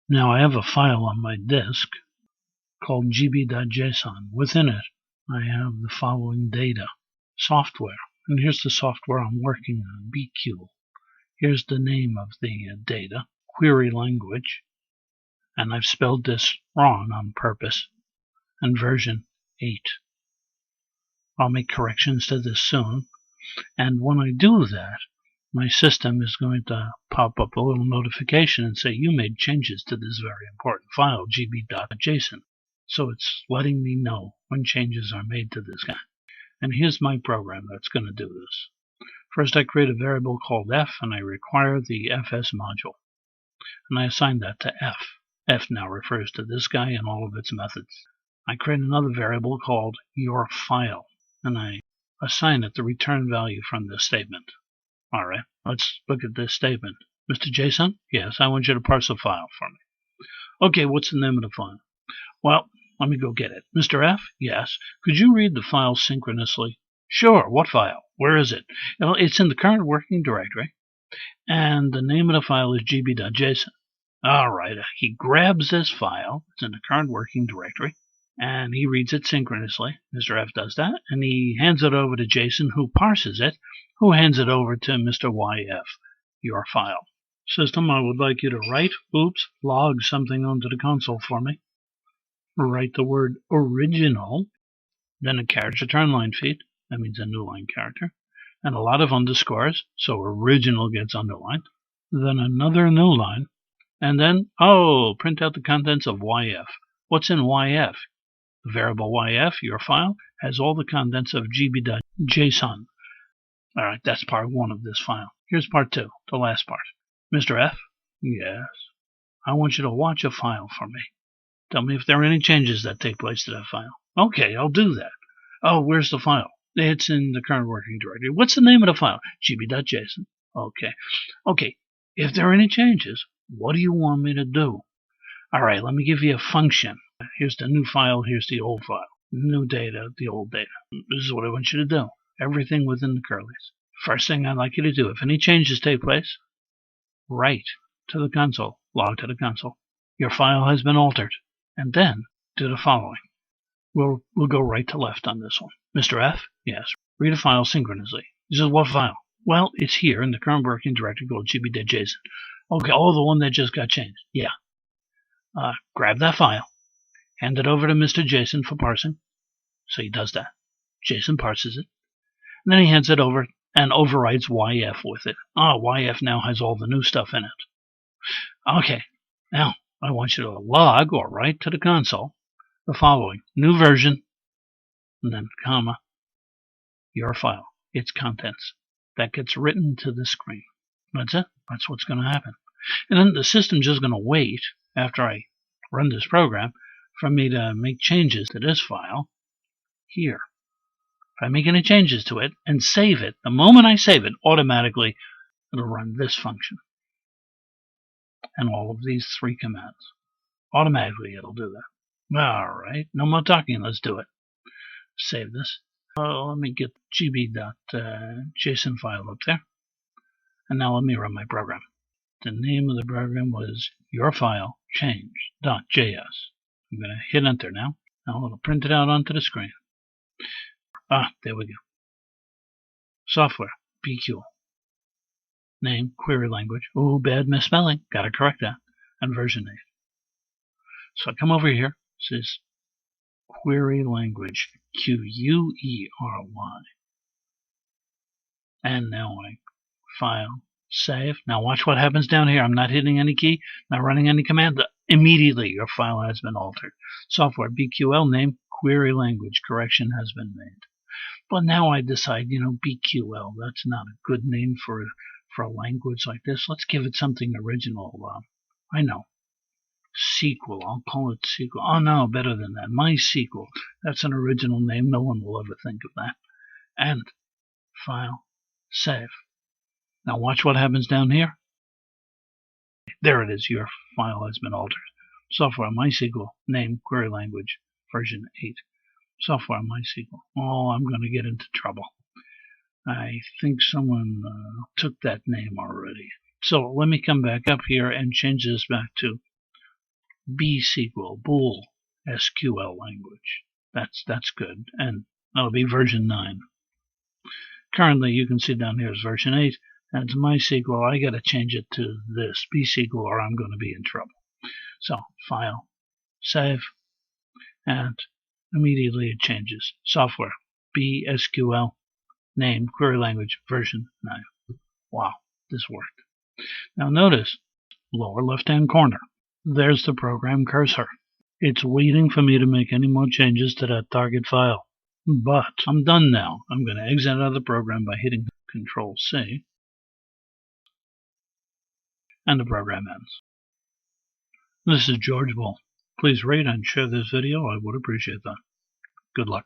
Now I have a file on my disk called gb.json. Within it, I have the following data. Software. And here's the software I'm working on, BQ. Here's the name of the data, query language, and I've spelled this wrong on purpose, and version 8. I'll make corrections to this soon, and when I do that, my system is going to pop up a little notification and say, you made changes to this very important file, gb.json. So it's letting me know when changes are made to this guy. And here's my program that's going to do this. First, I create a variable called f, and I require the fs module. And I assign that to f. F now refers to this guy and all of its methods. I create another variable called your file, and I assign it the return value from this statement. All right, let's look at this statement. Mr. JSON? Yes, I want you to parse a file for me. Okay, what's the name of the file? Well, let me go get it. Mr. F? Yes. Could you read the file synchronously? Sure. What file? Where is it? Well, it's in the current working directory, and the name of the file is gb.json. All right. He grabs this file. It's in the current working directory, and he reads it synchronously. Mr. F does that, and he hands it over to Jason, who parses it, who hands it over to Mr. YF, your file. System, I would like you to log something onto the console for me. Write the word original, then a character return line feed, that means a new line character, and a lot of underscores, so original gets underlined, then another new line, and then, print out the contents of YF. What's in YF? The variable YF, your file, has all the contents of gb.json. All right, that's part 1 of this file. Here's part 2, the last part. Mr. F? Yes. I want you to watch a file for me. Tell me if there are any changes that take place to that file. Okay, I'll do that. Oh, where's the file? It's in the current working directory. What's the name of the file? gb.json. Okay, if there are any changes, what do you want me to do? All right, let me give you a function. Here's the new file, here's the old file. New data, the old data. This is what I want you to do. Everything within the curlies. First thing I'd like you to do, if any changes take place, write to the console, log to the console. Your file has been altered. And then do the following. We'll go right to left on this one. Mr. F? Yes. Read a file synchronously. He says, what file? Well, it's here in the current working directory called gb.json. Okay, the one that just got changed. Yeah. Grab that file. Hand it over to Mr. Jason for parsing. So he does that. Jason parses it. And then he hands it over and overwrites YF with it. YF now has all the new stuff in it. Okay. Now, I want you to log or write to the console the following. New version, and then comma, your file, its contents. That gets written to the screen. That's it. That's what's going to happen. And then the system's just going to wait after I run this program for me to make changes to this file here. If I make any changes to it and save it, the moment I save it, automatically it'll run this function. And all of these 3 commands. Automatically it'll do that. All right, no more talking, let's do it. Save this. Let me get gb.json file up there. And now let me run my program. The name of the program was your file change.js. I'm going to hit enter now. Now it'll print it out onto the screen. There we go. Software, BQ. Name, query language. Bad misspelling. Got to correct that. And version 8. So I come over here. It says query language. QUERY. And now I file, save. Now watch what happens down here. I'm not hitting any key, not running any command. Immediately your file has been altered. Software, BQL name, query language. Correction has been made. But now I decide, BQL, that's not a good name for a language like this. Let's give it something original. I know. SQL. I'll call it SQL. Oh, no, better than that. MySQL. That's an original name. No one will ever think of that. And file, save. Now watch what happens down here. There it is. Your file has been altered. Software, MySQL, name, query language, version 8. Software, MySQL. I'm going to get into trouble. I think someone took that name already. So let me come back up here and change this back to BSQL, boole SQL language. That's good, and that'll be version 9. Currently, you can see down here is version 8, and it's MySQL. I got to change it to this BSQL, or I'm going to be in trouble. So, File, Save, and immediately it changes. Software, BSQL, name, query language, version 9. Wow, this worked. Now notice, lower left-hand corner, there's the program cursor. It's waiting for me to make any more changes to that target file. But I'm done now. I'm going to exit out of the program by hitting Control-C, and the program ends. This is George Boole. Please rate and share this video. I would appreciate that. Good luck.